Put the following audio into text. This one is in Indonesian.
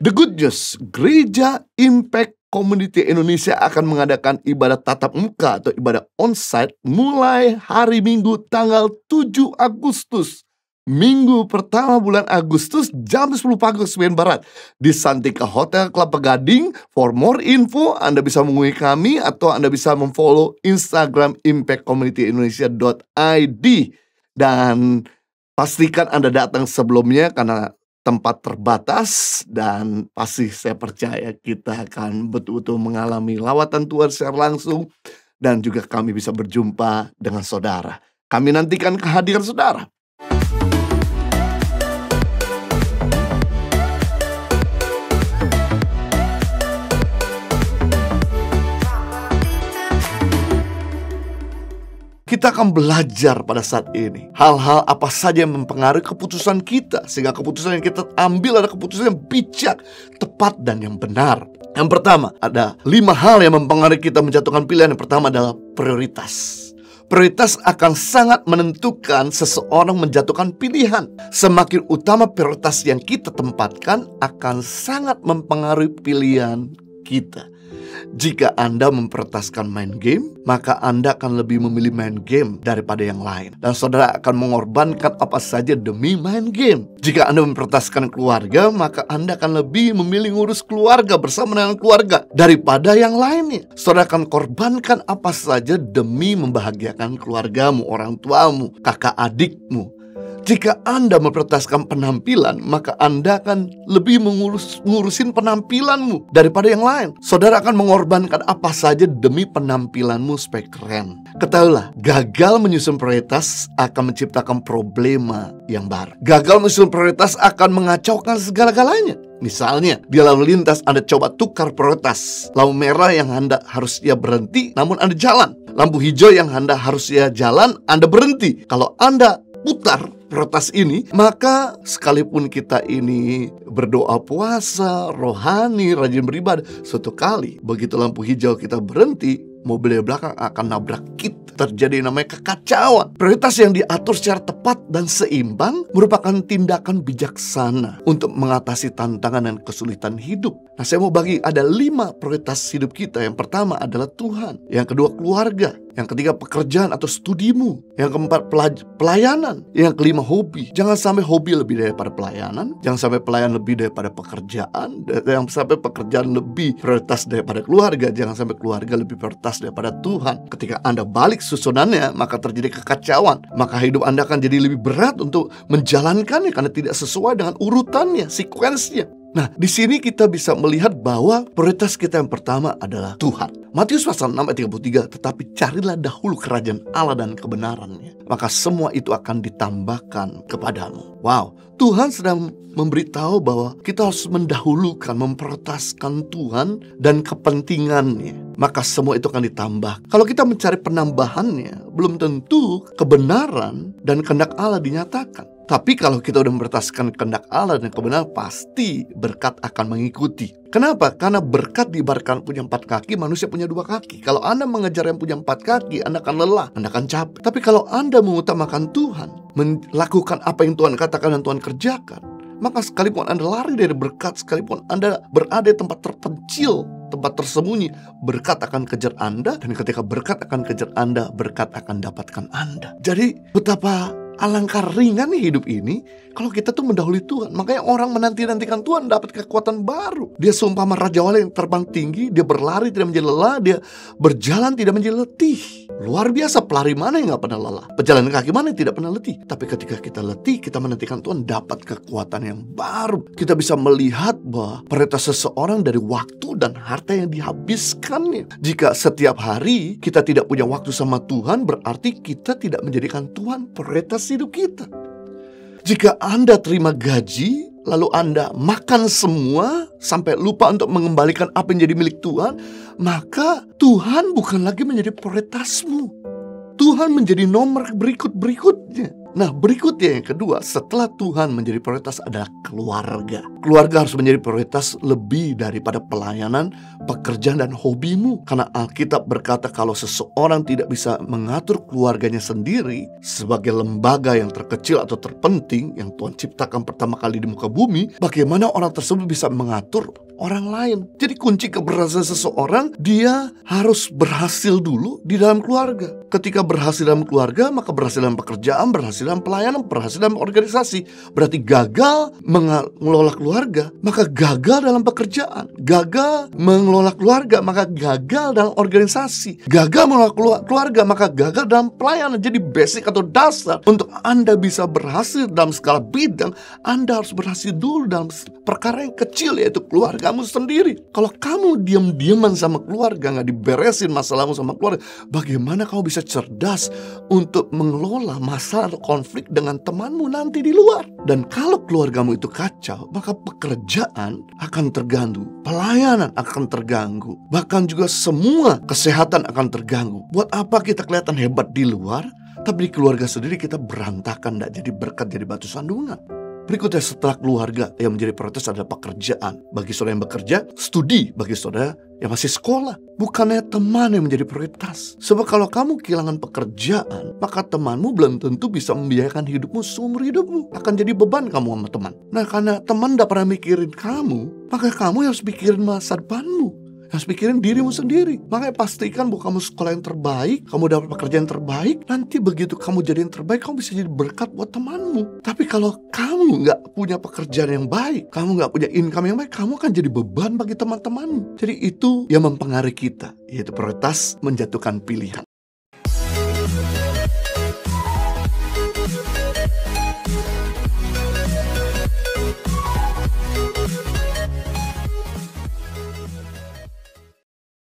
The good news, Gereja Impact Community Indonesia akan mengadakan ibadah tatap muka atau ibadah onsite mulai hari Minggu tanggal 7 Agustus. Minggu pertama bulan Agustus jam 10 pagi waktu Semen Barat di Santika Hotel Kelapa Gading. For more info, Anda bisa menghubungi kami atau Anda bisa memfollow Instagram impactcommunityindonesia.id. Dan pastikan Anda datang sebelumnya karena tempat terbatas, dan pasti saya percaya kita akan betul-betul mengalami lawatan Tuhan secara langsung, dan juga kami bisa berjumpa dengan saudara. Kami nantikan kehadiran saudara. Kita akan belajar pada saat ini hal-hal apa saja yang mempengaruhi keputusan kita, sehingga keputusan yang kita ambil adalah keputusan yang bijak, tepat, dan yang benar. Yang pertama, ada 5 hal yang mempengaruhi kita menjatuhkan pilihan. Yang pertama adalah prioritas. Prioritas akan sangat menentukan seseorang menjatuhkan pilihan. Semakin utama prioritas yang kita tempatkan akan sangat mempengaruhi pilihan kita. Jika Anda memprioritaskan main game, maka Anda akan lebih memilih main game daripada yang lain. Dan saudara akan mengorbankan apa saja demi main game. Jika Anda memprioritaskan keluarga, maka Anda akan lebih memilih ngurus keluarga bersama dengan keluarga daripada yang lainnya. Saudara akan korbankan apa saja demi membahagiakan keluargamu, orang tuamu, kakak adikmu. Jika Anda memprioritaskan penampilan, maka Anda akan lebih ngurusin penampilanmu daripada yang lain. Saudara akan mengorbankan apa saja demi penampilanmu supaya keren. Ketahuilah, gagal menyusun prioritas akan menciptakan problema yang baru. Gagal menyusun prioritas akan mengacaukan segala-galanya. Misalnya, di lalu lintas Anda coba tukar prioritas. Lampu merah yang Anda harusnya berhenti, namun Anda jalan. Lampu hijau yang Anda harusnya jalan, Anda berhenti. Kalau Anda putar prioritas ini, maka sekalipun kita ini berdoa puasa, rohani, rajin beribadah, suatu kali begitu lampu hijau kita berhenti, mobil di belakang akan nabrak kita. Terjadi namanya kekacauan. Prioritas yang diatur secara tepat dan seimbang merupakan tindakan bijaksana untuk mengatasi tantangan dan kesulitan hidup. Nah, saya mau bagi ada 5 prioritas hidup kita. Yang pertama adalah Tuhan. Yang kedua keluarga. Yang ketiga pekerjaan atau studimu. Yang keempat pelayanan. Yang kelima hobi. Jangan sampai hobi lebih daripada pelayanan. Jangan sampai pelayanan lebih daripada pekerjaan. Jangan sampai pekerjaan lebih prioritas daripada keluarga. Jangan sampai keluarga lebih prioritas daripada Tuhan. Ketika Anda balik susunannya, maka terjadi kekacauan. Maka hidup Anda akan jadi lebih berat untuk menjalankannya karena tidak sesuai dengan urutannya, sekuensnya. Nah, di sini kita bisa melihat bahwa prioritas kita yang pertama adalah Tuhan. Matius pasal 6 ayat 33, tetapi carilah dahulu kerajaan Allah dan kebenarannya, maka semua itu akan ditambahkan kepadamu. Wow, Tuhan sedang memberitahu bahwa kita harus mendahulukan, memprioritaskan Tuhan dan kepentingannya, maka semua itu akan ditambah. Kalau kita mencari penambahannya, belum tentu kebenaran dan kehendak Allah dinyatakan. Tapi kalau kita udah memprioritaskan kehendak Allah dan kebenaran, pasti berkat akan mengikuti. Kenapa? Karena berkat diibaratkan punya 4 kaki, manusia punya 2 kaki. Kalau Anda mengejar yang punya 4 kaki, Anda akan lelah, Anda akan capek. Tapi kalau Anda mengutamakan Tuhan, melakukan apa yang Tuhan katakan dan Tuhan kerjakan, maka sekalipun Anda lari dari berkat, sekalipun Anda berada di tempat terpencil, tempat tersembunyi, berkat akan kejar Anda. Dan ketika berkat akan kejar Anda, berkat akan dapatkan Anda. Jadi betapa alangkah ringan nih hidup ini kalau kita tuh mendahului Tuhan. Makanya orang menanti-nantikan Tuhan dapat kekuatan baru. Dia seumpama raja wali yang terbang tinggi. Dia berlari tidak menjadi lelah. Dia berjalan tidak menjadi letih. Luar biasa, pelari mana yang gak pernah lelah? Pejalan kaki mana yang tidak pernah letih? Tapi ketika kita letih, kita menantikan Tuhan, dapat kekuatan yang baru. Kita bisa melihat bahwa prioritas seseorang dari waktu dan harta yang dihabiskannya. Jika setiap hari kita tidak punya waktu sama Tuhan, berarti kita tidak menjadikan Tuhan prioritas hidup kita. Jika Anda terima gaji, lalu Anda makan semua sampai lupa untuk mengembalikan apa yang jadi milik Tuhan, maka Tuhan bukan lagi menjadi prioritasmu. Tuhan menjadi nomor berikut-berikutnya. Nah, berikutnya yang kedua, setelah Tuhan menjadi prioritas adalah keluarga. Keluarga harus menjadi prioritas lebih daripada pelayanan, pekerjaan, dan hobimu. Karena Alkitab berkata kalau seseorang tidak bisa mengatur keluarganya sendiri sebagai lembaga yang terkecil atau terpenting yang Tuhan ciptakan pertama kali di muka bumi, bagaimana orang tersebut bisa mengatur orang lain? Jadi kunci keberhasilan seseorang, dia harus berhasil dulu di dalam keluarga. Ketika berhasil dalam keluarga, maka berhasil dalam pekerjaan, berhasil dalam pelayanan, berhasil dalam organisasi. Berarti gagal mengelola keluarga, maka gagal dalam pekerjaan. Gagal mengelola keluarga, maka gagal dalam organisasi. Gagal mengelola keluarga, maka gagal dalam pelayanan. Jadi basic atau dasar untuk Anda bisa berhasil dalam skala bidang, Anda harus berhasil dulu dalam perkara yang kecil, yaitu keluargamu sendiri. Kalau kamu diam-diaman sama keluarga, nggak diberesin masalahmu sama keluarga, bagaimana kamu bisa cerdas untuk mengelola masalah atau konflik dengan temanmu nanti di luar? Dan kalau keluargamu itu kacau, maka pekerjaan akan terganggu, pelayanan akan terganggu, bahkan juga semua kesehatan akan terganggu. Buat apa kita kelihatan hebat di luar, tapi di keluarga sendiri kita berantakan, tidak jadi berkat, jadi batu sandungan. Berikutnya setelah keluarga yang menjadi prioritas adalah pekerjaan. Bagi saudara yang bekerja, studi. Bagi saudara yang masih sekolah, bukannya teman yang menjadi prioritas. Sebab kalau kamu kehilangan pekerjaan, maka temanmu belum tentu bisa membiayakan hidupmu seumur hidupmu. Akan jadi beban kamu sama teman. Nah, karena teman tidak pernah mikirin kamu, maka kamu harus pikirin masa depanmu, harus pikirin dirimu sendiri. Makanya pastikan bahwa kamu sekolah yang terbaik, kamu dapat pekerjaan yang terbaik. Nanti begitu kamu jadi yang terbaik, kamu bisa jadi berkat buat temanmu. Tapi kalau kamu nggak punya pekerjaan yang baik, kamu nggak punya income yang baik, kamu akan jadi beban bagi teman-temanmu. Jadi itu yang mempengaruhi kita, yaitu prioritas menjatuhkan pilihan.